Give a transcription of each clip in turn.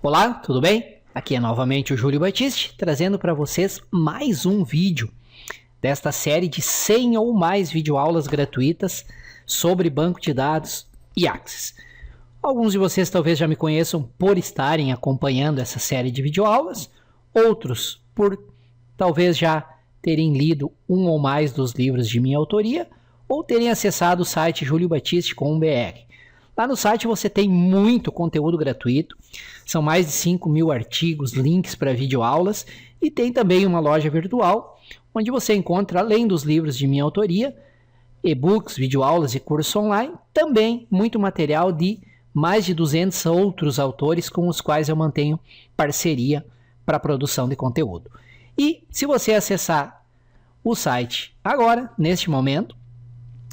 Olá, tudo bem? Aqui é novamente o Júlio Batiste, trazendo para vocês mais um vídeo desta série de 100 ou mais videoaulas gratuitas sobre banco de dados e Axis. Alguns de vocês talvez já me conheçam por estarem acompanhando essa série de videoaulas, outros por talvez já terem lido um ou mais dos livros de minha autoria ou terem acessado o site juliobatiste.com.br. Lá no site você tem muito conteúdo gratuito, são mais de 5.000 artigos, links para videoaulas e tem também uma loja virtual onde você encontra, além dos livros de minha autoria, e-books, videoaulas e cursos online, também muito material de mais de 200 outros autores com os quais eu mantenho parceria para a produção de conteúdo. E se você acessar o site agora, neste momento,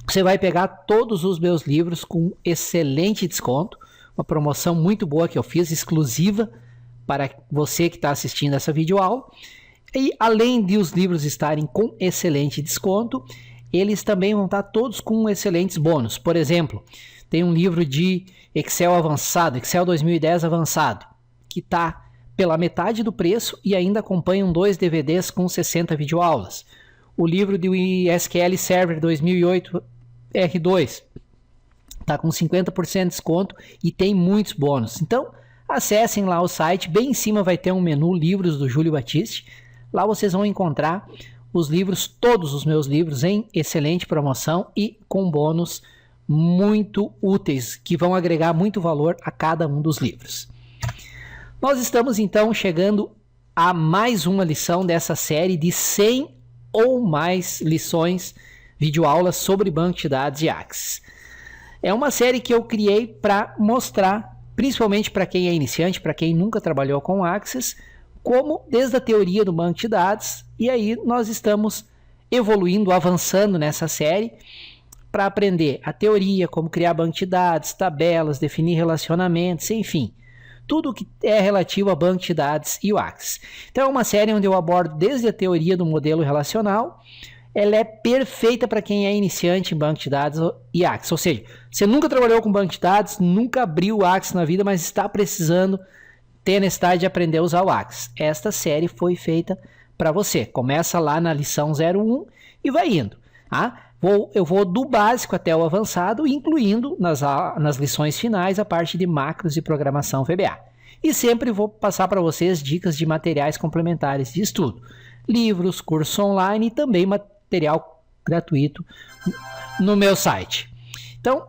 você vai pegar todos os meus livros com excelente desconto, uma promoção muito boa que eu fiz, exclusiva para você que está assistindo essa videoaula. E além de os livros estarem com excelente desconto, eles também vão estar todos com excelentes bônus. Por exemplo, tem um livro de Excel avançado, Excel 2010 avançado, que está pela metade do preço e ainda acompanham 2 DVDs com 60 videoaulas. O livro do SQL Server 2008 R2 está com 50% de desconto e tem muitos bônus. Então, acessem lá o site, bem em cima vai ter um menu Livros do Júlio Batiste. Lá vocês vão encontrar os livros, todos os meus livros em excelente promoção e com bônus muito úteis, que vão agregar muito valor a cada um dos livros. Nós estamos então chegando a mais uma lição dessa série de 100 ou mais lições, videoaulas sobre banco de dados e Axis. É uma série que eu criei para mostrar, principalmente para quem é iniciante, para quem nunca trabalhou com Axis, como desde a teoria do banco de dados, e aí nós estamos evoluindo, avançando nessa série para aprender a teoria, como criar banco de dados, tabelas, definir relacionamentos, enfim, tudo que é relativo a banco de dados e o Axis. Então é uma série onde eu abordo desde a teoria do modelo relacional. Ela é perfeita para quem é iniciante em banco de dados e Axis. Ou seja, você nunca trabalhou com banco de dados, nunca abriu o Axis na vida, mas está precisando ter a necessidade de aprender a usar o Axis. Esta série foi feita para você. Começa lá na lição 01 e vai indo. Tá? Eu vou do básico até o avançado, incluindo nas lições finais a parte de macros e programação VBA. E sempre vou passar para vocês dicas de materiais complementares de estudo. Livros, cursos online e também material gratuito no meu site. Então,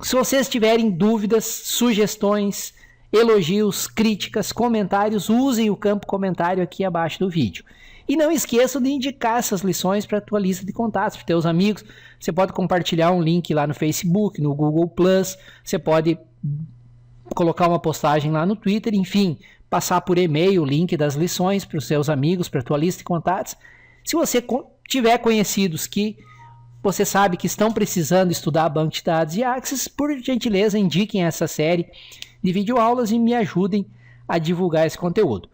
se vocês tiverem dúvidas, sugestões, elogios, críticas, comentários, usem o campo comentário aqui abaixo do vídeo. E não esqueçam de indicar essas lições para a tua lista de contatos, para os teus amigos. Você pode compartilhar um link lá no Facebook, no Google+, você pode colocar uma postagem lá no Twitter, enfim, passar por e-mail o link das lições para os seus amigos, para a tua lista de contatos. Se você tiver conhecidos que você sabe que estão precisando estudar banco de dados e Axis, por gentileza, indiquem essa série de videoaulas e me ajudem a divulgar esse conteúdo.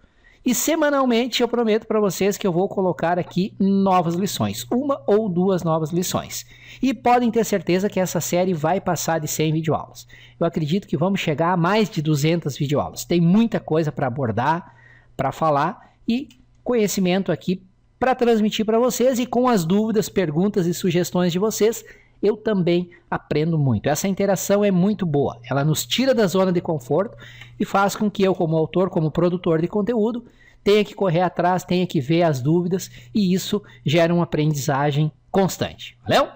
E semanalmente eu prometo para vocês que eu vou colocar aqui novas lições, uma ou duas novas lições. E podem ter certeza que essa série vai passar de 100 videoaulas. Eu acredito que vamos chegar a mais de 200 videoaulas. Tem muita coisa para abordar, para falar e conhecimento aqui para transmitir para vocês, e com as dúvidas, perguntas e sugestões de vocês, eu também aprendo muito. Essa interação é muito boa, ela nos tira da zona de conforto e faz com que eu, como autor, como produtor de conteúdo, tenha que correr atrás, tenha que ver as dúvidas, e isso gera uma aprendizagem constante. Valeu?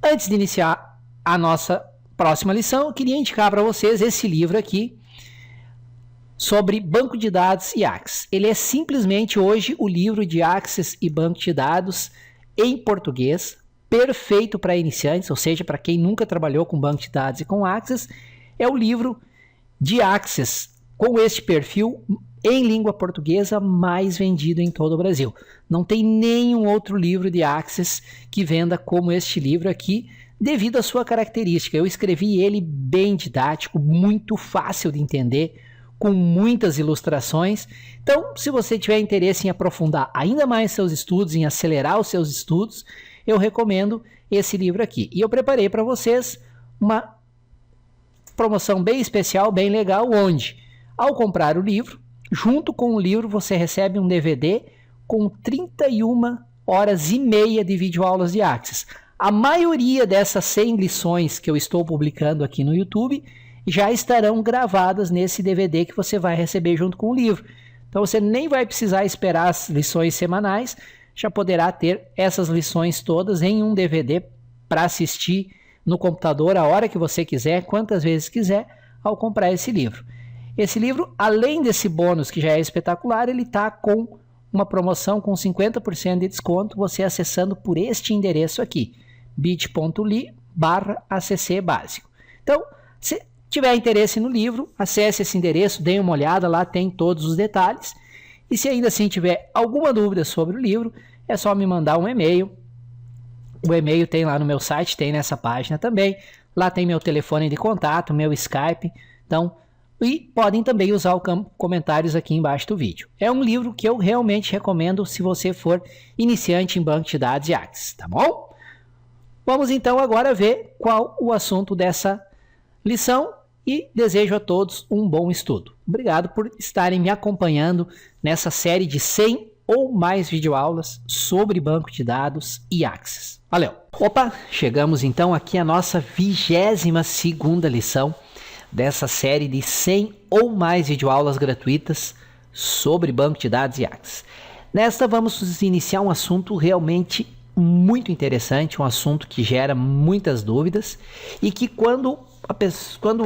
Antes de iniciar a nossa próxima lição, eu queria indicar para vocês esse livro aqui, sobre banco de dados e Axis. Ele é simplesmente hoje o livro de Axis e banco de dados em português, perfeito para iniciantes, ou seja, para quem nunca trabalhou com banco de dados e com Axis. É o livro de Axis com este perfil em língua portuguesa mais vendido em todo o Brasil. Não tem nenhum outro livro de Axis que venda como este livro aqui, devido à sua característica. Eu escrevi ele bem didático, muito fácil de entender, com muitas ilustrações. Então, se você tiver interesse em aprofundar ainda mais seus estudos, em acelerar os seus estudos, eu recomendo esse livro aqui. E eu preparei para vocês uma promoção bem especial, bem legal, onde Ao comprar o livro, junto com o livro você recebe um DVD com 31 horas e meia de videoaulas de Axis. A maioria dessas 100 lições que eu estou publicando aqui no YouTube já estarão gravadas nesse DVD que você vai receber junto com o livro. Então você nem vai precisar esperar as lições semanais, já poderá ter essas lições todas em um DVD para assistir no computador a hora que você quiser, quantas vezes quiser, ao comprar esse livro. Esse livro, além desse bônus que já é espetacular, ele está com uma promoção com 50% de desconto, você acessando por este endereço aqui, bit.ly/acc básico. Então, se tiver interesse no livro, acesse esse endereço, dê uma olhada, lá tem todos os detalhes. E se ainda assim tiver alguma dúvida sobre o livro, é só me mandar um e-mail. O e-mail tem lá no meu site, tem nessa página também. Lá tem meu telefone de contato, meu Skype. Então, e podem também usar o campo comentários aqui embaixo do vídeo. É um livro que eu realmente recomendo se você for iniciante em banco de dados e Axis, tá bom? Vamos então agora ver qual o assunto dessa lição e desejo a todos um bom estudo. Obrigado por estarem me acompanhando nessa série de 100 ou mais videoaulas sobre banco de dados e Axis. Valeu! Opa, chegamos então aqui à nossa 22ª lição dessa série de 100 ou mais videoaulas gratuitas sobre banco de dados e Axis. Nesta vamos iniciar um assunto realmente muito interessante, um assunto que gera muitas dúvidas e que quando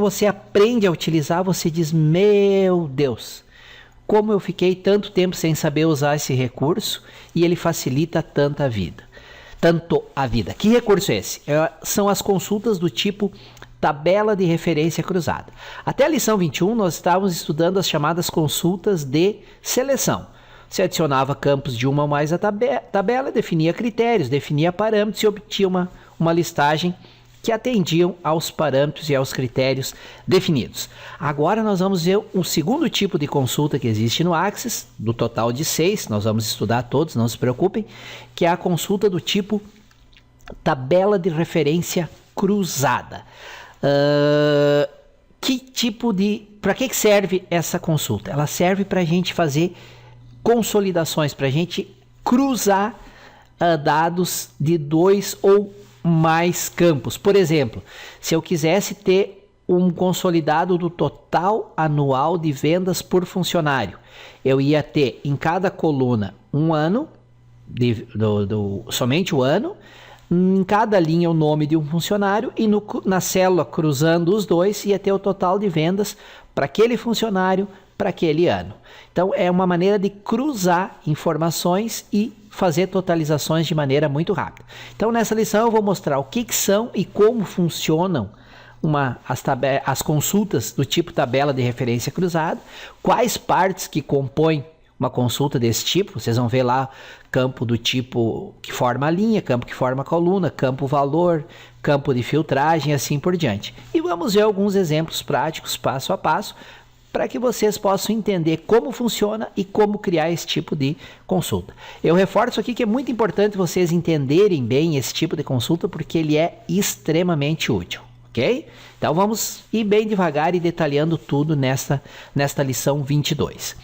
você aprende a utilizar, você diz, meu Deus, como eu fiquei tanto tempo sem saber usar esse recurso e ele facilita tanto a vida. Que recurso é esse? São as consultas do tipo tabela de referência cruzada. Até a lição 21 nós estávamos estudando as chamadas consultas de seleção. Você adicionava campos de uma ou mais a tabela, definia critérios, definia parâmetros e obtinha uma listagem que atendiam aos parâmetros e aos critérios definidos. Agora nós vamos ver o segundo tipo de consulta que existe no Axis, do total de 6, nós vamos estudar todos, não se preocupem, que é a consulta do tipo tabela de referência cruzada. Para que serve essa consulta? Ela serve para a gente fazer consolidações, para a gente cruzar dados de 2 ou mais campos. Por exemplo, se eu quisesse ter um consolidado do total anual de vendas por funcionário, eu ia ter em cada coluna um ano, somente o ano, em cada linha o nome de um funcionário e na célula cruzando os dois ia ter o total de vendas para aquele funcionário para aquele ano. Então é uma maneira de cruzar informações e fazer totalizações de maneira muito rápida. Então nessa lição eu vou mostrar o que são e como funcionam as consultas do tipo tabela de referência cruzada, quais partes que compõem uma consulta desse tipo. Vocês vão ver lá campo do tipo que forma a linha, campo que forma a coluna, campo valor, campo de filtragem e assim por diante. E vamos ver alguns exemplos práticos passo a passo para que vocês possam entender como funciona e como criar esse tipo de consulta. Eu reforço aqui que é muito importante vocês entenderem bem esse tipo de consulta porque ele é extremamente útil, ok? Então vamos ir bem devagar e detalhando tudo nesta lição 22.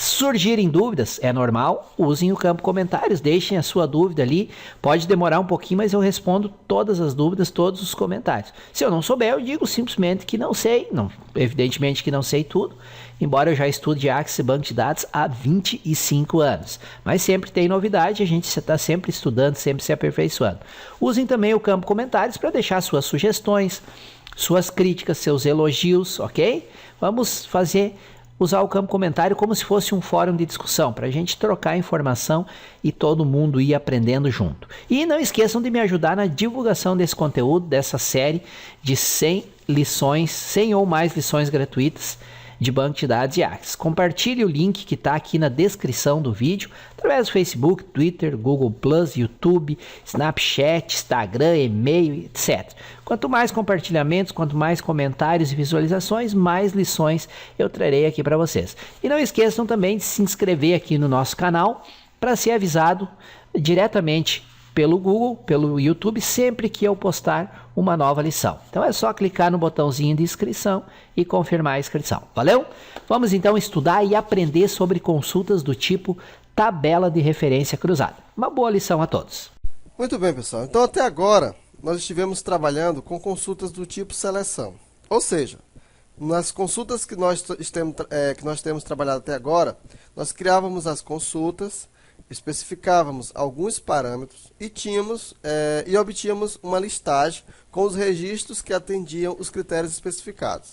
Surgirem dúvidas, é normal, usem o campo comentários, deixem a sua dúvida ali, pode demorar um pouquinho, mas eu respondo todas as dúvidas, todos os comentários. Se eu não souber, eu digo simplesmente que não sei, evidentemente que não sei tudo, embora eu já estude Axis e banco de dados há 25 anos, mas sempre tem novidade, a gente está sempre estudando, sempre se aperfeiçoando. Usem também o campo comentários para deixar suas sugestões, suas críticas, seus elogios, ok? Vamos usar o campo comentário como se fosse um fórum de discussão, para a gente trocar informação e todo mundo ir aprendendo junto. E não esqueçam de me ajudar na divulgação desse conteúdo, dessa série de 100 lições, 100 ou mais lições gratuitas de banco de dados e Axis. Compartilhe o link que está aqui na descrição do vídeo, através do Facebook, Twitter, Google+, YouTube, Snapchat, Instagram, e-mail, etc. Quanto mais compartilhamentos, quanto mais comentários e visualizações, mais lições eu trarei aqui para vocês. E não esqueçam também de se inscrever aqui no nosso canal para ser avisado diretamente pelo Google, pelo YouTube, sempre que eu postar uma nova lição. Então é só clicar no botãozinho de inscrição e confirmar a inscrição. Valeu? Vamos então estudar e aprender sobre consultas do tipo tabela de referência cruzada. Uma boa lição a todos. Muito bem, pessoal. Então até agora nós estivemos trabalhando com consultas do tipo seleção. Ou seja, nas consultas que nós temos trabalhado até agora, nós criávamos as consultas, especificávamos alguns parâmetros e obtínhamos uma listagem com os registros que atendiam os critérios especificados.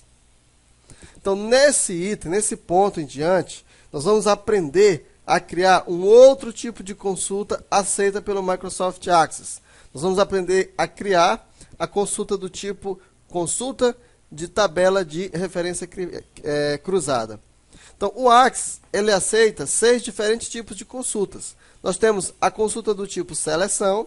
Então, nesse ponto em diante, nós vamos aprender a criar um outro tipo de consulta aceita pelo Microsoft Access. Nós vamos aprender a criar a consulta do tipo consulta de tabela de referência cruzada. Então, o Access, ele aceita 6 diferentes tipos de consultas. Nós temos a consulta do tipo seleção.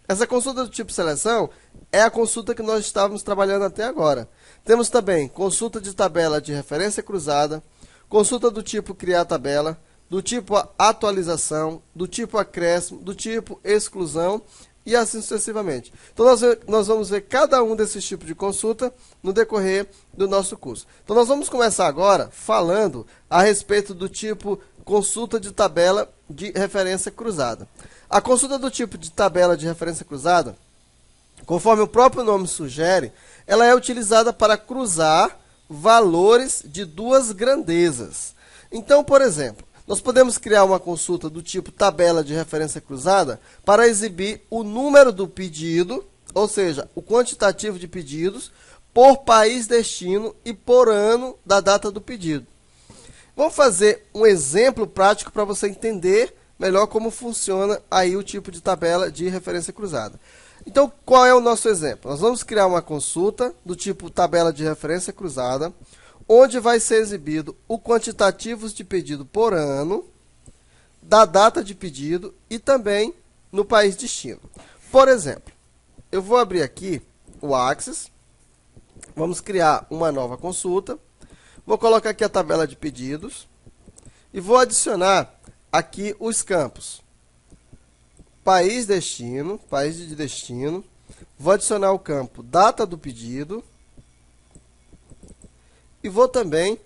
Essa consulta do tipo seleção é a consulta que nós estávamos trabalhando até agora. Temos também consulta de tabela de referência cruzada, consulta do tipo criar tabela, do tipo atualização, do tipo acréscimo, do tipo exclusão e assim sucessivamente. Então, nós vamos ver cada um desses tipos de consulta no decorrer do nosso curso. Então, nós vamos começar agora falando a respeito do tipo consulta de tabela de referência cruzada. A consulta do tipo de tabela de referência cruzada, conforme o próprio nome sugere, ela é utilizada para cruzar valores de duas grandezas. Então, por exemplo, nós podemos criar uma consulta do tipo tabela de referência cruzada para exibir o número do pedido, ou seja, o quantitativo de pedidos, por país destino e por ano da data do pedido. Vamos fazer um exemplo prático para você entender melhor como funciona aí o tipo de tabela de referência cruzada. Então, qual é o nosso exemplo? Nós vamos criar uma consulta do tipo tabela de referência cruzada, onde vai ser exibido o quantitativo de pedido por ano, da data de pedido e também no país destino. Por exemplo, eu vou abrir aqui o Access, vamos criar uma nova consulta, vou colocar aqui a tabela de pedidos e vou adicionar aqui os campos. País de destino, vou adicionar o campo data do pedido, e vou também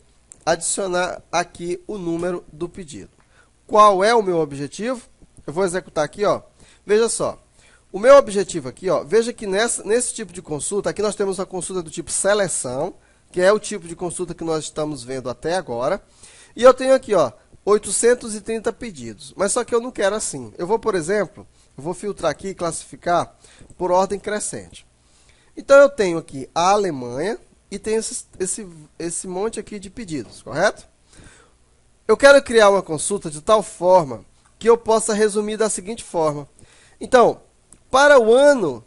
adicionar aqui o número do pedido. Qual é o meu objetivo? Eu vou executar aqui, ó. Veja só. O meu objetivo aqui, ó, veja que nesse tipo de consulta, aqui nós temos a consulta do tipo seleção, que é o tipo de consulta que nós estamos vendo até agora. E eu tenho aqui, ó, 830 pedidos. Mas só que eu não quero assim. Eu vou, por exemplo, eu vou filtrar aqui e classificar por ordem crescente. Então, eu tenho aqui a Alemanha, e tem esse monte aqui de pedidos, correto? Eu quero criar uma consulta de tal forma que eu possa resumir da seguinte forma. Então, para o ano...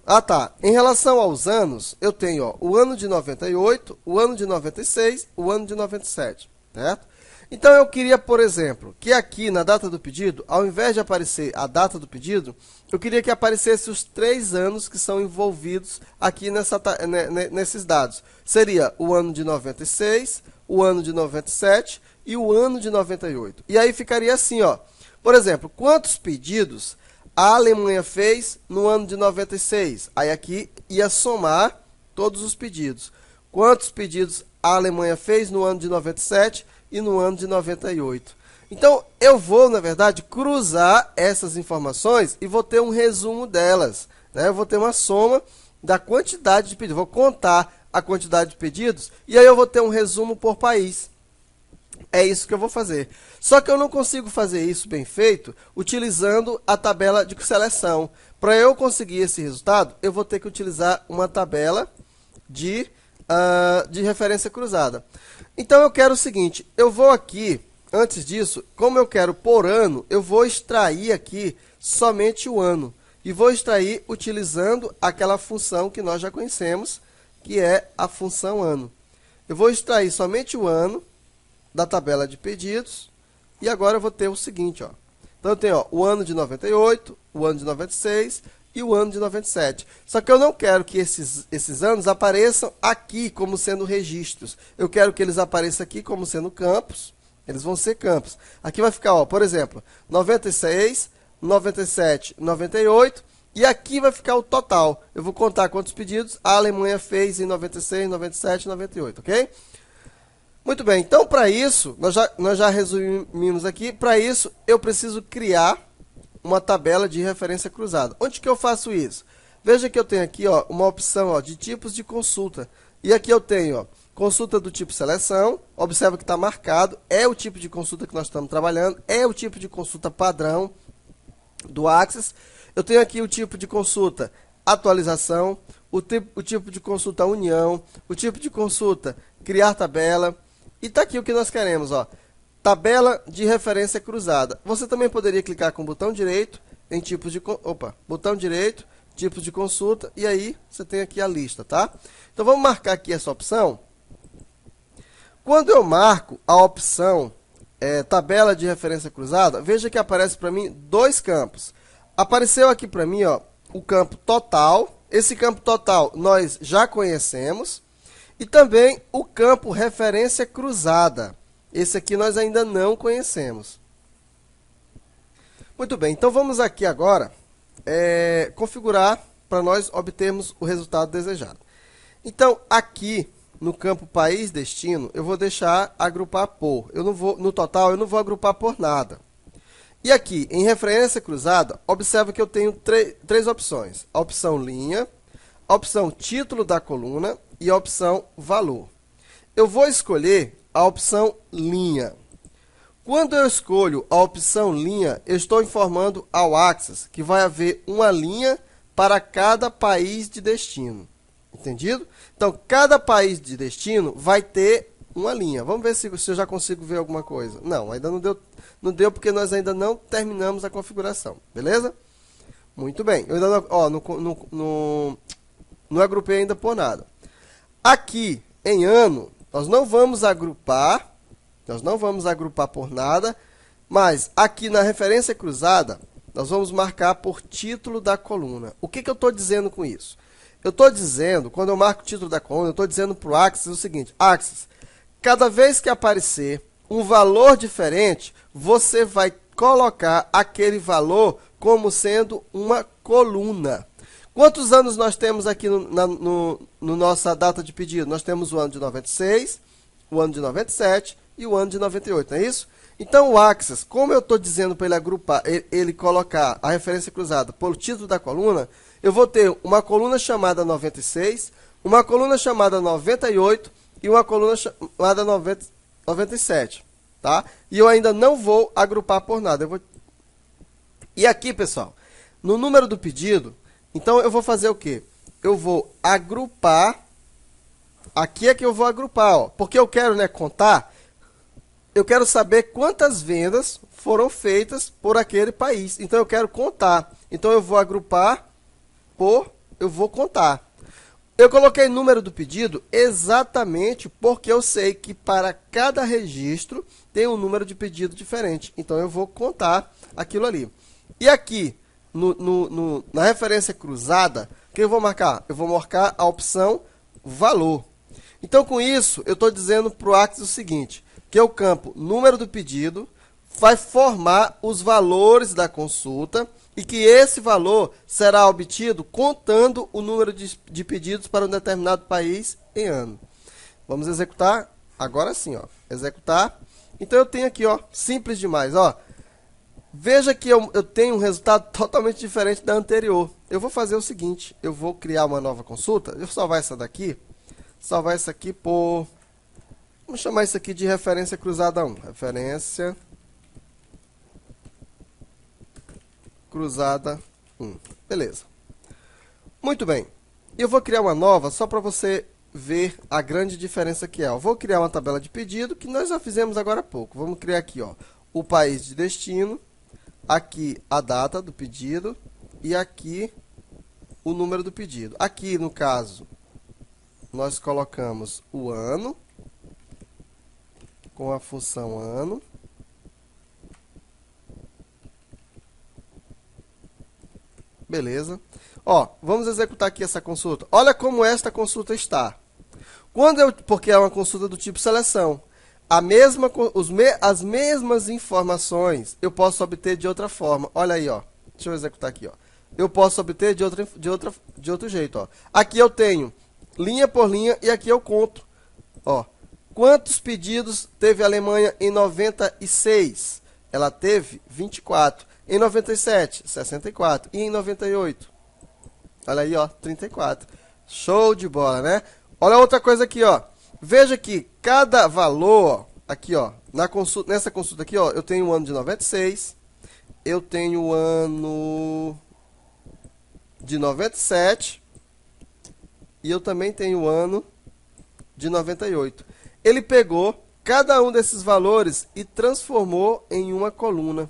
em relação aos anos, eu tenho ó, o ano de 98, o ano de 96, o ano de 97, certo? Então, eu queria, por exemplo, que aqui na data do pedido, ao invés de aparecer a data do pedido, eu queria que aparecesse os 3 anos que são envolvidos aqui nesses dados. Seria o ano de 96, o ano de 97 e o ano de 98. E aí ficaria assim, ó. Por exemplo, quantos pedidos a Alemanha fez no ano de 96? Aí aqui ia somar todos os pedidos. Quantos pedidos a Alemanha fez no ano de 97 e no ano de 98. Então, eu vou, na verdade, cruzar essas informações e vou ter um resumo delas, né? Eu vou ter uma soma da quantidade de pedidos. Vou contar a quantidade de pedidos e aí eu vou ter um resumo por país. É isso que eu vou fazer. Só que eu não consigo fazer isso bem feito utilizando a tabela de seleção. Para eu conseguir esse resultado, eu vou ter que utilizar uma tabela de referência cruzada. Então, eu quero o seguinte, eu vou aqui, antes disso, como eu quero por ano, eu vou extrair aqui somente o ano. E vou extrair utilizando aquela função que nós já conhecemos, que é a função ano. Eu vou extrair somente o ano da tabela de pedidos, e agora eu vou ter o seguinte, ó. Então, eu tenho ó, o ano de 98, o ano de 96 e o ano de 97. Só que eu não quero que esses anos apareçam aqui como sendo registros. Eu quero que eles apareçam aqui como sendo campos. Eles vão ser campos. Aqui vai ficar, ó, por exemplo, 96, 97, 98 E aqui vai ficar o total. Eu vou contar quantos pedidos a Alemanha fez em 96, 97, 98, ok? Muito bem, então para isso, nós já resumimos aqui. Para isso, eu preciso criar uma tabela de referência cruzada. Onde que eu faço isso? Veja que eu tenho aqui ó, uma opção ó, de tipos de consulta. E aqui eu tenho ó, consulta do tipo seleção. Observa que está marcado. É o tipo de consulta que nós estamos trabalhando. É o tipo de consulta padrão do Access. Eu tenho aqui o tipo de consulta atualização. O tipo de consulta união. O tipo de consulta criar tabela. E está aqui o que nós queremos, ó, tabela de referência cruzada. Você também poderia clicar com o botão direito em tipos de botão direito, tipos de consulta, e aí você tem aqui a lista, tá? Então vamos marcar aqui essa opção. Quando eu marco a opção tabela de referência cruzada, veja que aparece para mim dois campos. Apareceu aqui para mim, ó, o campo total. Esse campo total nós já conhecemos. E também o campo referência cruzada. Esse aqui nós ainda não conhecemos. Muito bem, então vamos aqui agora configurar para nós obtermos o resultado desejado. Então, aqui no campo país destino, eu vou deixar agrupar por. No total, eu não vou agrupar por nada. E aqui, em referência cruzada, observa que eu tenho três opções. A opção linha, a opção título da coluna e a opção valor. Eu vou escolher a opção linha. Quando eu escolho a opção linha, eu estou informando ao Access que vai haver uma linha para cada país de destino. Entendido? Então, cada país de destino vai ter uma linha. Vamos ver se eu já consigo ver alguma coisa. Não, ainda não deu porque nós ainda não terminamos a configuração. Beleza? Muito bem. Eu ainda não agrupei ainda por nada. Aqui, em ano, nós não vamos agrupar por nada, mas aqui na referência cruzada, nós vamos marcar por título da coluna. O que eu estou dizendo com isso? Eu estou dizendo, quando eu marco o título da coluna, eu estou dizendo para o Access o seguinte: Access, cada vez que aparecer um valor diferente, você vai colocar aquele valor como sendo uma coluna. Quantos anos nós temos aqui no nossa data de pedido? Nós temos o ano de 96, o ano de 97 e o ano de 98, não é isso? Então, o Access, como eu estou dizendo para ele agrupar, ele colocar a referência cruzada pelo título da coluna, eu vou ter uma coluna chamada 96, uma coluna chamada 98 e uma coluna chamada 97, tá? E eu ainda não vou agrupar por nada. E aqui, pessoal, no número do pedido, então eu vou fazer o quê? Eu vou agrupar, aqui é que eu vou agrupar, ó, porque eu quero, né, contar, eu quero saber quantas vendas foram feitas por aquele país. Então eu quero contar. Então eu vou agrupar eu vou contar. Eu coloquei número do pedido exatamente porque eu sei que para cada registro tem um número de pedido diferente. Então eu vou contar aquilo ali. E aqui, na referência cruzada, o que eu vou marcar? Eu vou marcar a opção valor. Então, com isso, eu estou dizendo para o Access o seguinte, que o campo número do pedido vai formar os valores da consulta e que esse valor será obtido contando o número de pedidos para um determinado país em ano. Vamos executar agora sim, ó, executar. Então, eu tenho aqui, ó, simples demais, ó. Veja que eu tenho um resultado totalmente diferente da anterior. Eu vou fazer o seguinte, eu vou criar uma nova consulta, eu vou salvar essa daqui, salvar essa aqui por... Vamos chamar isso aqui de referência cruzada 1. Referência cruzada 1. Beleza. Muito bem. Eu vou criar uma nova só para você ver a grande diferença que é. Eu vou criar uma tabela de pedido que nós já fizemos agora há pouco. Vamos criar aqui, ó, o país de destino, aqui a data do pedido e aqui o número do pedido. Aqui, no caso, nós colocamos o ano com a função ano. Beleza. Ó, vamos executar aqui essa consulta. Olha como esta consulta está. Porque é uma consulta do tipo seleção. As mesmas informações eu posso obter de outra forma. Olha aí, ó. Deixa eu executar aqui, ó. eu posso obter de outro jeito, ó. Aqui eu tenho linha por linha e aqui eu conto, ó. Quantos pedidos teve a Alemanha em 96? Ela teve 24. Em 97, 64. E em 98? Olha aí, ó, 34. Show de bola, né? Olha outra coisa aqui, ó. Veja que cada valor, ó, aqui, ó, nessa consulta aqui, ó, eu tenho o ano de 96, eu tenho o ano de 97 e eu também tenho o ano de 98. Ele pegou cada um desses valores e transformou em uma coluna.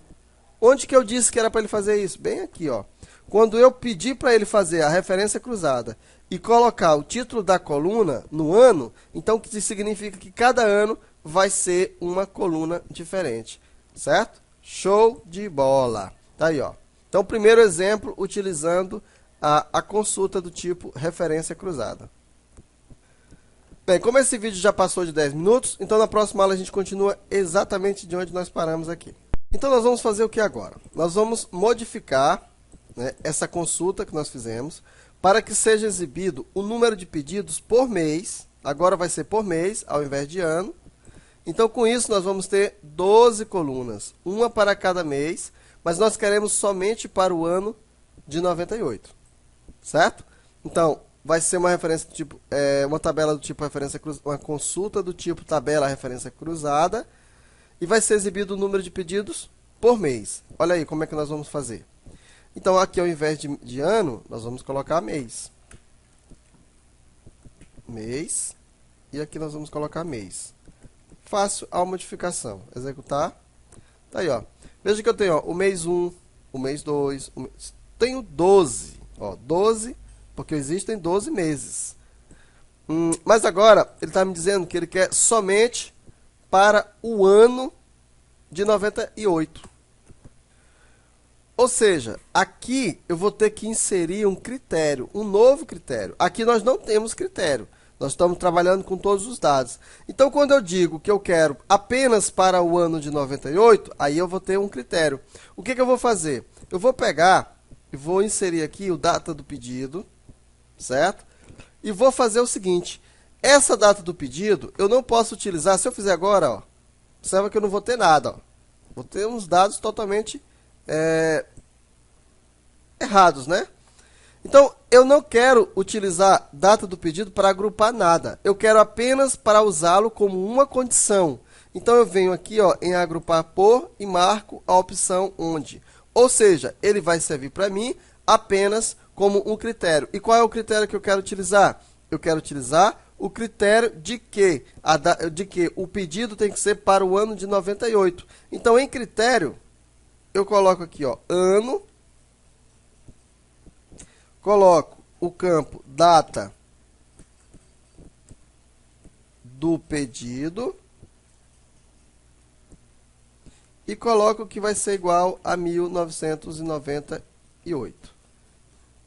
Onde que eu disse que era para ele fazer isso? Bem aqui, ó. Quando eu pedi para ele fazer a referência cruzada e colocar o título da coluna no ano, então que significa que cada ano vai ser uma coluna diferente, certo? Show de bola. Tá aí, ó. Então, primeiro exemplo utilizando a consulta do tipo referência cruzada. Bem, como esse vídeo já passou de 10 minutos, então na próxima aula a gente continua exatamente de onde nós paramos aqui. Então nós vamos fazer o que agora? Nós vamos modificar, né, essa consulta que nós fizemos para que seja exibido o número de pedidos por mês. Agora vai ser por mês, ao invés de ano. Então com isso nós vamos ter 12 colunas, uma para cada mês, mas nós queremos somente para o ano de 98, certo? Então vai ser uma referência do tipo, uma tabela do tipo referência cruzada, uma consulta do tipo tabela referência cruzada, e vai ser exibido o número de pedidos por mês. Olha aí como é que nós vamos fazer. Então aqui ao invés de ano, nós vamos colocar mês. Mês. E aqui nós vamos colocar mês. Fácil a modificação. Executar. Tá aí, ó. Veja que eu tenho, ó, o mês 1, o mês 2, tenho 12. Ó, 12, porque existem 12 meses. Mas agora, ele está me dizendo que ele quer somente para o ano de 98. Ou seja, aqui eu vou ter que inserir um critério, um novo critério. Aqui nós não temos critério. Nós estamos trabalhando com todos os dados. Então, quando eu digo que eu quero apenas para o ano de 98, aí eu vou ter um critério. O que eu vou fazer? Eu vou pegar e vou inserir aqui o data do pedido, certo? E vou fazer o seguinte, essa data do pedido eu não posso utilizar, se eu fizer agora, ó, observa que eu não vou ter nada, ó. Vou ter uns dados totalmente errados, né? Então, eu não quero utilizar data do pedido para agrupar nada. Eu quero apenas para usá-lo como uma condição. Então, eu venho aqui, ó, em agrupar por e marco a opção onde. Ou seja, ele vai servir para mim apenas como um critério. E qual é o critério que eu quero utilizar? Eu quero utilizar o critério de que o pedido tem que ser para o ano de 98. Então, em critério, eu coloco aqui, ó, ano, coloco o campo data do pedido e coloco que vai ser igual a 1998.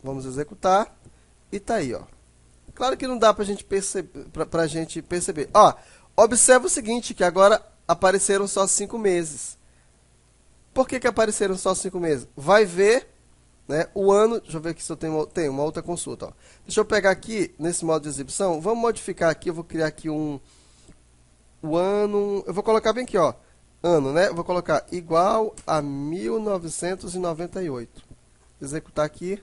Vamos executar e tá aí, ó. Claro que não dá para a gente perceber. Ó, observa o seguinte, que agora apareceram só 5 meses. Por que apareceram só 5 meses? Vai ver, né, o ano. Deixa eu ver aqui se eu tenho uma outra consulta. Ó. Deixa eu pegar aqui, nesse modo de exibição. Vamos modificar aqui. Eu vou criar aqui o ano. Eu vou colocar bem aqui, ó. Ano, né? Eu vou colocar igual a 1998. Executar aqui.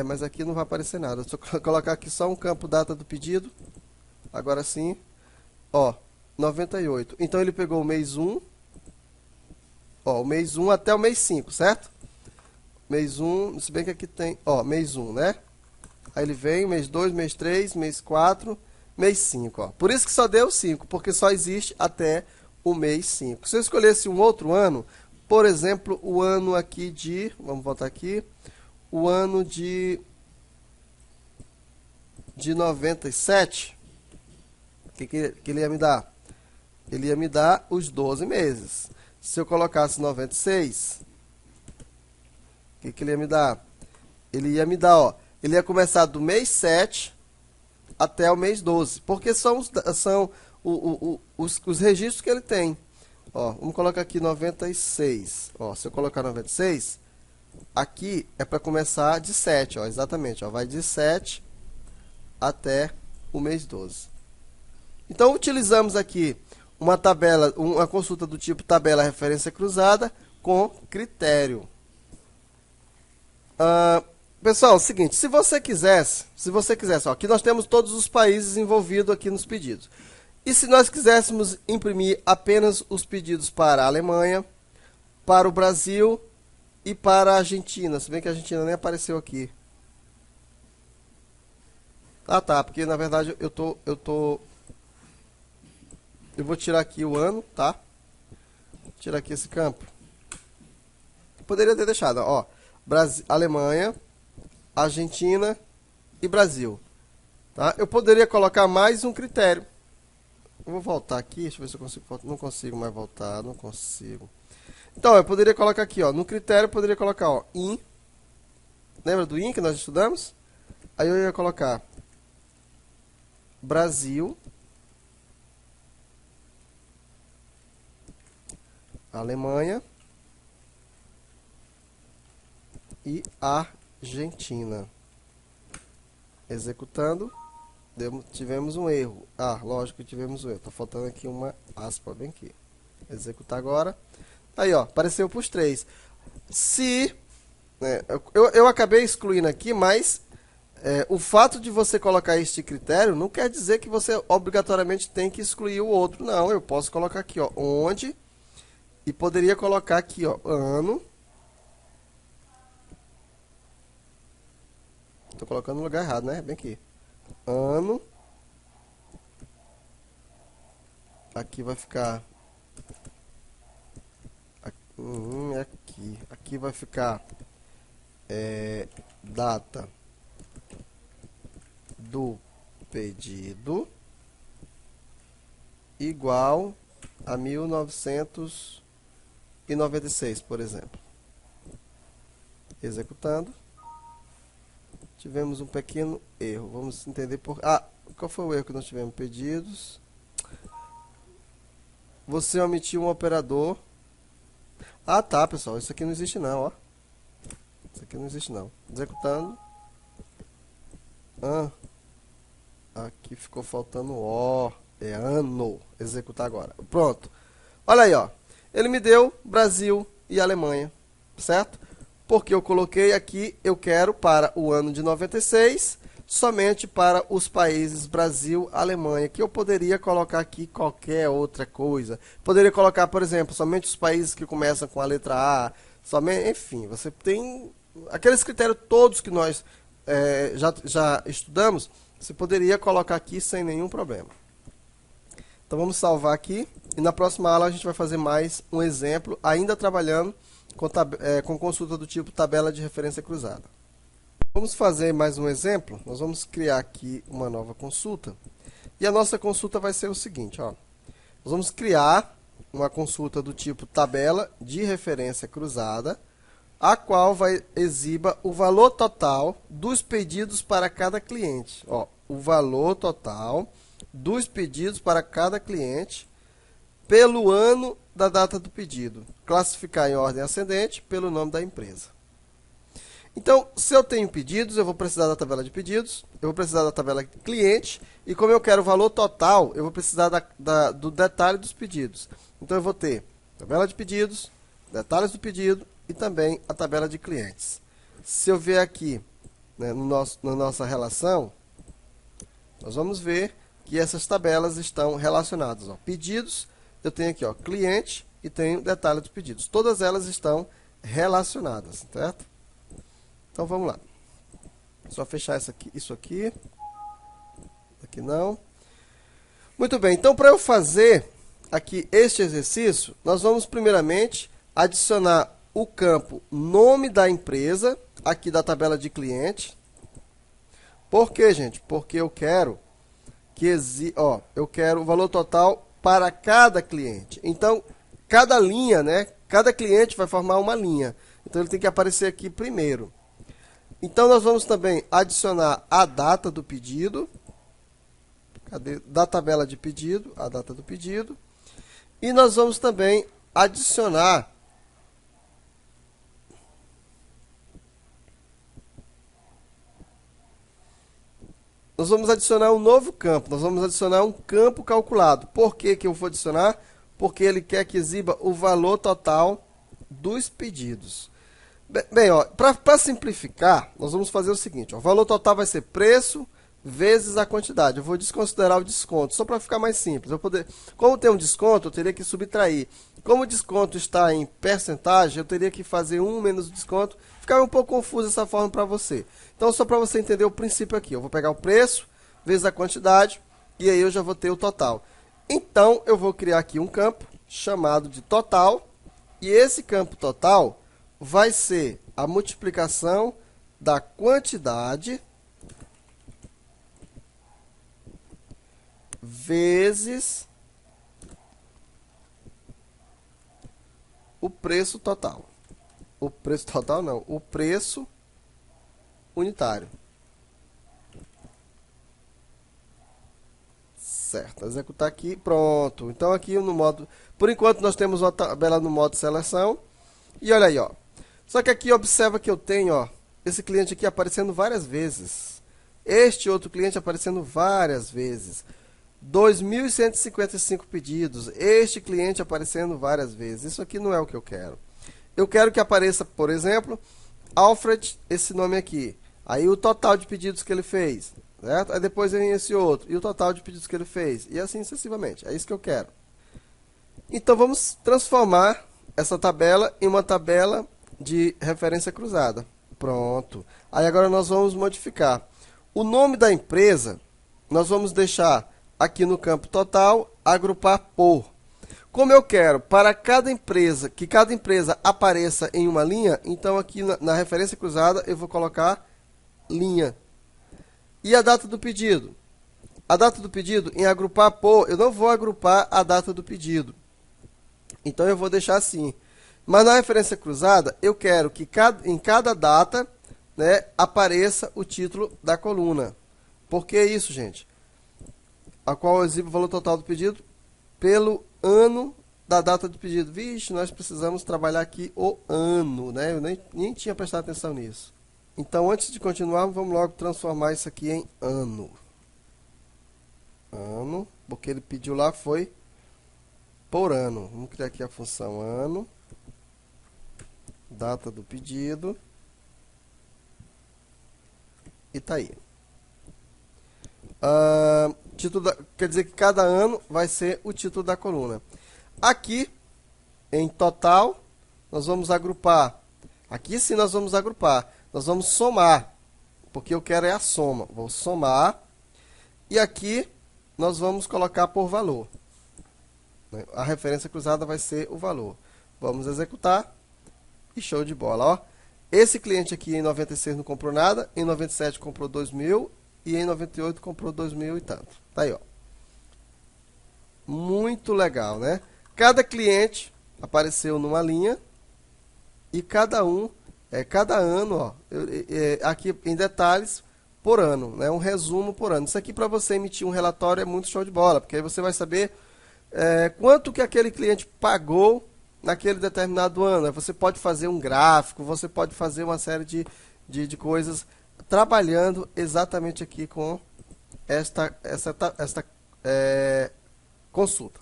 Mas aqui não vai aparecer nada. Deixa eu colocar aqui só um campo data do pedido. Agora sim. Ó, 98. Então ele pegou o mês 1. Ó, o mês 1 até o mês 5, certo? Mês 1, se bem que aqui tem, ó, mês 1, né? Aí ele vem, mês 2, mês 3, mês 4, mês 5, ó. Por isso que só deu 5, porque só existe até o mês 5. Se eu escolhesse um outro ano, por exemplo, o ano aqui de, vamos voltar aqui, o ano de 97, o que ele ia me dar? Ele ia me dar os 12 meses. Se eu colocasse 96, o que ele ia me dar? Ele ia me dar, ó, ele ia começar do mês 7 até o mês 12, porque são os registros que ele tem. Ó, vamos colocar aqui 96. Ó, se eu colocar 96, aqui é para começar de 7, ó, exatamente, ó, vai de 7 até o mês 12. Então, utilizamos aqui uma tabela, uma consulta do tipo tabela referência cruzada com critério. Pessoal, é o seguinte, se você quisesse, ó, aqui nós temos todos os países envolvidos aqui nos pedidos. E se nós quiséssemos imprimir apenas os pedidos para a Alemanha, para o Brasil e para a Argentina, se bem que a Argentina nem apareceu aqui. Ah, tá, porque na verdade eu vou tirar aqui o ano, tá? Vou tirar aqui esse campo. Poderia ter deixado, ó, Brasil, Alemanha, Argentina e Brasil, tá? Eu poderia colocar mais um critério. Eu vou voltar aqui, deixa eu ver se eu consigo, não consigo mais voltar, não consigo. Então, eu poderia colocar aqui, ó, no critério eu poderia colocar, ó, in. Lembra do in que nós estudamos? Aí eu ia colocar Brasil, Alemanha e Argentina. Executando, tivemos um erro. Ah, lógico que tivemos um erro. Tá faltando aqui uma aspa bem aqui. Executar agora. Aí, ó, apareceu para os 3. Se eu acabei excluindo aqui, mas o fato de você colocar este critério não quer dizer que você obrigatoriamente tem que excluir o outro. Não, eu posso colocar aqui, ó, onde, e poderia colocar aqui, ó, ano. Estou colocando no lugar errado, né? Bem aqui. Ano. Aqui vai ficar... aqui. Aqui vai ficar... data do pedido igual a 1996, por exemplo. Executando. Tivemos um pequeno erro. Vamos entender por... Ah, qual foi o erro que nós tivemos? Pedidos. Você omitiu um operador. Ah, tá, pessoal. Isso aqui não existe não, ó. Isso aqui não existe não. Executando. Aqui ficou faltando O. É ano. Executar agora. Pronto. Olha aí, ó. Ele me deu Brasil e Alemanha. Certo? Porque eu coloquei aqui, eu quero para o ano de 96, somente para os países Brasil, Alemanha, que eu poderia colocar aqui qualquer outra coisa. Poderia colocar, por exemplo, somente os países que começam com a letra A, somente, enfim, você tem aqueles critérios todos que nós já estudamos, você poderia colocar aqui sem nenhum problema. Então vamos salvar aqui, e na próxima aula a gente vai fazer mais um exemplo, ainda trabalhando com consulta do tipo tabela de referência cruzada. Vamos fazer mais um exemplo. Nós vamos criar aqui uma nova consulta. E a nossa consulta vai ser o seguinte, ó. Nós vamos criar uma consulta do tipo tabela de referência cruzada, a qual vai exiba o valor total dos pedidos para cada cliente. Ó, o valor total dos pedidos para cada cliente pelo ano da data do pedido. Classificar em ordem ascendente pelo nome da empresa. Então, se eu tenho pedidos, eu vou precisar da tabela de pedidos, eu vou precisar da tabela de cliente, e como eu quero o valor total, eu vou precisar do detalhe dos pedidos. Então, eu vou ter tabela de pedidos, detalhes do pedido e também a tabela de clientes. Se eu ver aqui, né, na nossa relação, nós vamos ver que essas tabelas estão relacionadas. Ó, pedidos, eu tenho aqui, ó, cliente e tenho detalhe dos pedidos. Todas elas estão relacionadas, certo? Então vamos lá. Só fechar isso aqui. Aqui não. Muito bem, então para eu fazer aqui este exercício, nós vamos primeiramente adicionar o campo nome da empresa, aqui da tabela de cliente. Por quê, gente? Porque eu quero eu quero o valor total para cada cliente. Então, cada linha, né? Cada cliente vai formar uma linha. Então, ele tem que aparecer aqui primeiro. Então, nós vamos também adicionar a data do pedido. Cadê? Da tabela de pedido, a data do pedido. E nós vamos também adicionar nós vamos adicionar um novo campo. Nós vamos adicionar um campo calculado. Por que que eu vou adicionar? Porque ele quer que exiba o valor total dos pedidos. Bem, para simplificar, nós vamos fazer o seguinte. Ó, o valor total vai ser preço vezes a quantidade. Eu vou desconsiderar o desconto, só para ficar mais simples. Como tem um desconto, eu teria que subtrair. Como o desconto está em percentagem, eu teria que fazer 1 menos o desconto. Ficava um pouco confuso essa forma para você. Então, só para você entender o princípio aqui. Eu vou pegar o preço vezes a quantidade e aí eu já vou ter o total. Então, eu vou criar aqui um campo chamado de total. E esse campo total vai ser a multiplicação da quantidade vezes o preço total. O preço total não, o preço unitário. Certo, executar aqui, pronto. Então aqui no modo, por enquanto nós temos uma tabela no modo seleção. E olha aí, ó. Só que aqui observa que eu tenho, ó, esse cliente aqui aparecendo várias vezes. Este outro cliente aparecendo várias vezes. 2.155 pedidos. Este cliente aparecendo várias vezes. Isso aqui não é o que eu quero. Eu quero que apareça, por exemplo, Alfred, esse nome aqui. Aí o total de pedidos que ele fez. Certo? Aí depois vem esse outro. E o total de pedidos que ele fez. E assim sucessivamente. É isso que eu quero. Então vamos transformar essa tabela em uma tabela de referência cruzada. Pronto. Aí agora nós vamos modificar. O nome da empresa, nós vamos deixar aqui no campo total, agrupar por. Como eu quero para cada empresa, que cada empresa apareça em uma linha, então aqui na referência cruzada eu vou colocar linha. E a data do pedido? A data do pedido, em agrupar por, eu não vou agrupar a data do pedido. Então eu vou deixar assim. Mas na referência cruzada, eu quero que em cada data, né, apareça o título da coluna. Por que isso, gente? A qual exibe o valor total do pedido pelo ano da data do pedido. Vixe, nós precisamos trabalhar aqui o ano, né? Eu nem tinha prestado atenção nisso. Então, antes de continuar, vamos logo transformar isso aqui em ano. Ano, porque ele pediu lá foi por ano. Vamos criar aqui a função ano, data do pedido, e tá aí. Quer dizer que cada ano vai ser o título da coluna. Aqui, em total, nós vamos agrupar. Aqui sim nós vamos agrupar. Nós vamos somar, porque eu quero é a soma. Vou somar. E aqui nós vamos colocar por valor. A referência cruzada vai ser o valor. Vamos executar. E show de bola, ó. Esse cliente aqui em 96 não comprou nada. Em 97 comprou 2.000. E em 98 comprou 2.000 e tanto. Tá aí, ó. Muito legal, né? Cada cliente apareceu numa linha. E cada ano, ó, aqui em detalhes, por ano, né? Um resumo por ano. Isso aqui para você emitir um relatório é muito show de bola, porque aí você vai saber quanto que aquele cliente pagou naquele determinado ano. Aí você pode fazer um gráfico, você pode fazer uma série de coisas trabalhando exatamente aqui com esta consulta.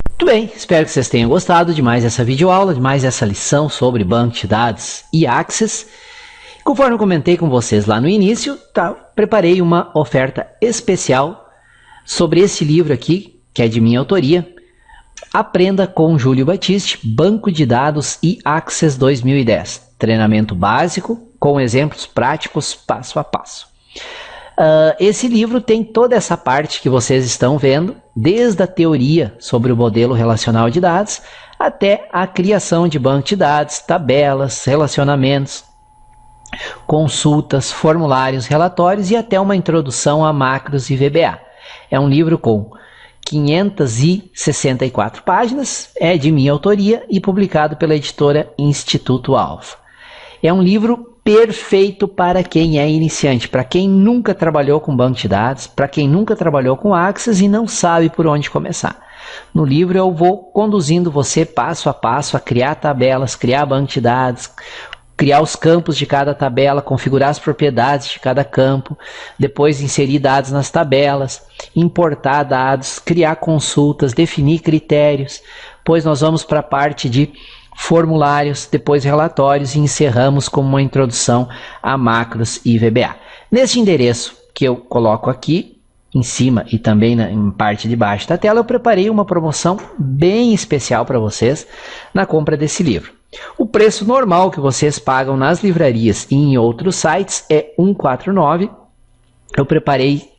Muito bem, espero que vocês tenham gostado de mais essa videoaula, de mais essa lição sobre banco de dados e Access. Conforme eu comentei com vocês lá no início, preparei uma oferta especial sobre esse livro aqui, que é de minha autoria. Aprenda com Júlio Batiste, Banco de Dados e Access 2010. Treinamento básico com exemplos práticos passo a passo. Esse livro tem toda essa parte que vocês estão vendo, desde a teoria sobre o modelo relacional de dados até a criação de banco de dados, tabelas, relacionamentos, consultas, formulários, relatórios e até uma introdução a macros e VBA. É um livro com 564 páginas, é de minha autoria e publicado pela editora Instituto Alfa. É um livro perfeito para quem é iniciante, para quem nunca trabalhou com banco de dados, para quem nunca trabalhou com Access e não sabe por onde começar. No livro eu vou conduzindo você passo a passo a criar tabelas, criar banco de dados, criar os campos de cada tabela, configurar as propriedades de cada campo, depois inserir dados nas tabelas, importar dados, criar consultas, definir critérios. Depois nós vamos para a parte de formulários, depois relatórios e encerramos com uma introdução a macros e VBA. Nesse endereço que eu coloco aqui em cima e também em parte de baixo da tela, eu preparei uma promoção bem especial para vocês na compra desse livro. O preço normal que vocês pagam nas livrarias e em outros sites é R$ 149. Eu preparei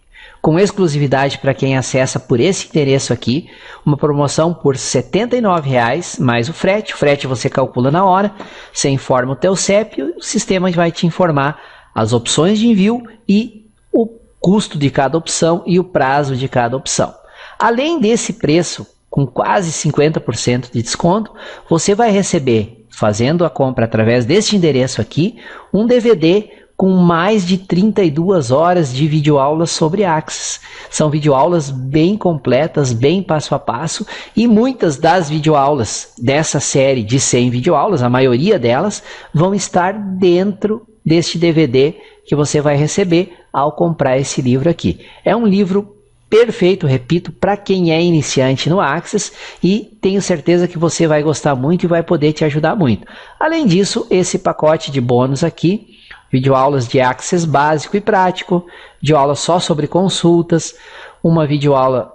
com exclusividade para quem acessa por esse endereço aqui, uma promoção por R$ 79,00 mais o frete. O frete você calcula na hora, você informa o teu CEP e o sistema vai te informar as opções de envio e o custo de cada opção e o prazo de cada opção. Além desse preço, com quase 50% de desconto, você vai receber, fazendo a compra através deste endereço aqui, um DVD com mais de 32 horas de videoaulas sobre Axis. São videoaulas bem completas, bem passo a passo, e muitas das videoaulas dessa série de 100 videoaulas, a maioria delas, vão estar dentro deste DVD que você vai receber ao comprar esse livro aqui. É um livro perfeito, repito, para quem é iniciante no Axis, e tenho certeza que você vai gostar muito e vai poder te ajudar muito. Além disso, esse pacote de bônus aqui, videoaulas de Axis básico e prático, videoaula só sobre consultas, uma videoaula,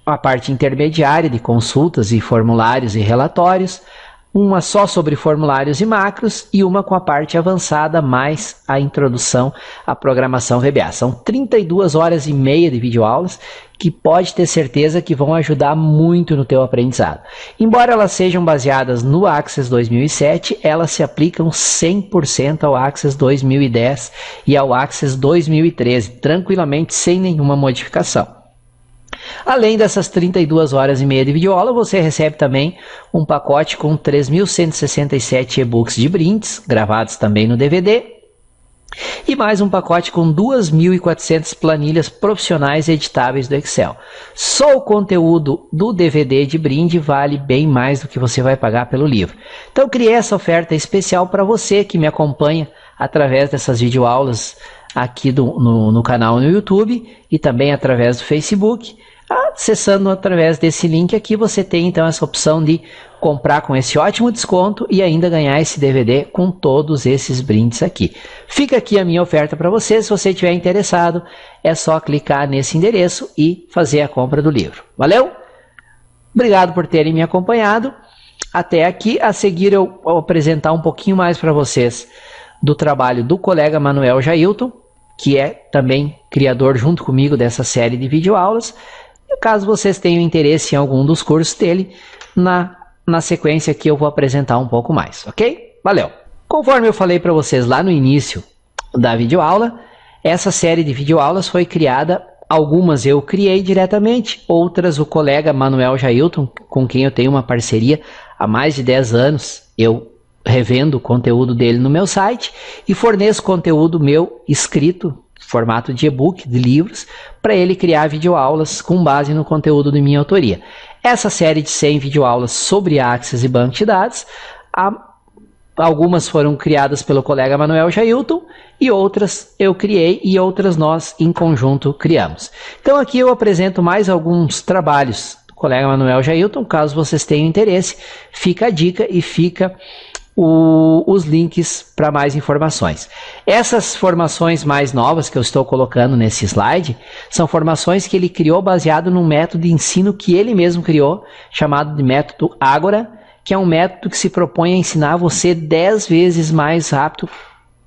a parte intermediária de consultas e formulários e relatórios, uma só sobre formulários e macros e uma com a parte avançada mais a introdução à programação VBA. São 32 horas e meia de videoaulas que pode ter certeza que vão ajudar muito no teu aprendizado. Embora elas sejam baseadas no Axis 2007, elas se aplicam 100% ao Axis 2010 e ao Axis 2013, tranquilamente, sem nenhuma modificação. Além dessas 32 horas e meia de videoaula, você recebe também um pacote com 3.167 e-books de brindes, gravados também no DVD, e mais um pacote com 2.400 planilhas profissionais editáveis do Excel. Só o conteúdo do DVD de brinde vale bem mais do que você vai pagar pelo livro. Então, criei essa oferta especial para você que me acompanha através dessas videoaulas aqui no canal no YouTube e também através do Facebook. Acessando através desse link aqui, você tem então essa opção de comprar com esse ótimo desconto e ainda ganhar esse DVD com todos esses brindes aqui. Fica aqui a minha oferta para você. Se você estiver interessado, é só clicar nesse endereço e fazer a compra do livro. Valeu? Obrigado por terem me acompanhado até aqui. A seguir eu vou apresentar um pouquinho mais para vocês do trabalho do colega Manuel Jailton, que é também criador junto comigo dessa série de videoaulas. Caso vocês tenham interesse em algum dos cursos dele, na sequência aqui eu vou apresentar um pouco mais, ok? Valeu! Conforme eu falei para vocês lá no início da videoaula, essa série de videoaulas foi criada, algumas eu criei diretamente, outras o colega Manuel Jailton, com quem eu tenho uma parceria há mais de 10 anos, eu revendo o conteúdo dele no meu site e forneço conteúdo meu escrito, formato de e-book, de livros, para ele criar videoaulas com base no conteúdo de minha autoria. Essa série de 100 videoaulas sobre Axis e banco de dados, algumas foram criadas pelo colega Manuel Jailton e outras eu criei e outras nós em conjunto criamos. Então aqui eu apresento mais alguns trabalhos do colega Manuel Jailton. Caso vocês tenham interesse, fica a dica e fica os links para mais informações. Essas formações mais novas que eu estou colocando nesse slide são formações que ele criou baseado num método de ensino que ele mesmo criou, chamado de método Ágora, que é um método que se propõe a ensinar você 10 vezes mais rápido,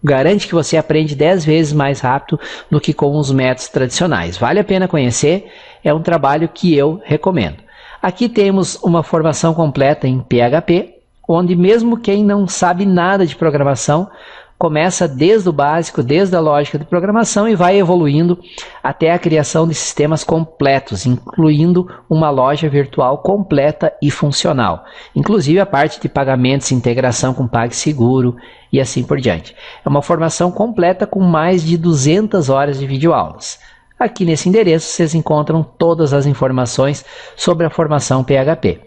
garante que você aprende 10 vezes mais rápido do que com os métodos tradicionais. Vale a pena conhecer, é um trabalho que eu recomendo. Aqui temos uma formação completa em PHP, onde mesmo quem não sabe nada de programação, começa desde o básico, desde a lógica de programação e vai evoluindo até a criação de sistemas completos, incluindo uma loja virtual completa e funcional. Inclusive a parte de pagamentos, integração com PagSeguro e assim por diante. É uma formação completa com mais de 200 horas de videoaulas. Aqui nesse endereço vocês encontram todas as informações sobre a formação PHP.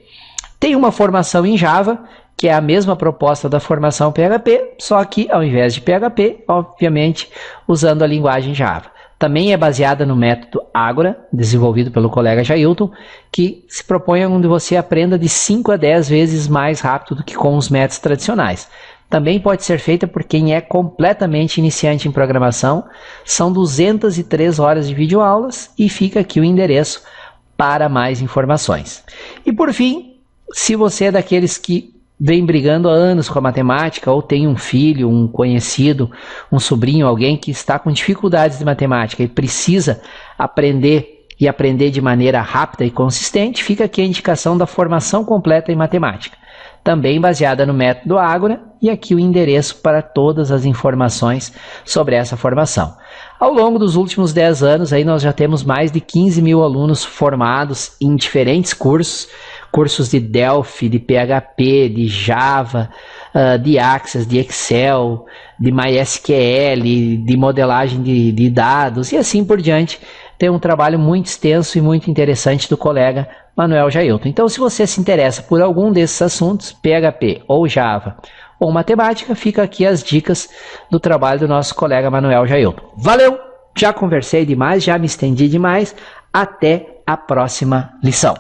Tem uma formação em Java, que é a mesma proposta da formação PHP, só que ao invés de PHP, obviamente, usando a linguagem Java. Também é baseada no método Ágora, desenvolvido pelo colega Jailton, que se propõe onde você aprenda de 5 a 10 vezes mais rápido do que com os métodos tradicionais. Também pode ser feita por quem é completamente iniciante em programação. São 203 horas de videoaulas e fica aqui o endereço para mais informações. E por fim, se você é daqueles que vem brigando há anos com a matemática, ou tem um filho, um conhecido, um sobrinho, alguém que está com dificuldades de matemática e precisa aprender e aprender de maneira rápida e consistente, fica aqui a indicação da formação completa em matemática, também baseada no método Ágora, e aqui o endereço para todas as informações sobre essa formação. Ao longo dos últimos 10 anos, aí nós já temos mais de 15 mil alunos formados em diferentes cursos de Delphi, de PHP, de Java, de Access, de Excel, de MySQL, de modelagem de dados e assim por diante. Tem um trabalho muito extenso e muito interessante do colega Manuel Jailton. Então, se você se interessa por algum desses assuntos, PHP ou Java ou matemática, fica aqui as dicas do trabalho do nosso colega Manuel Jailton. Valeu! Já conversei demais, já me estendi demais. Até a próxima lição.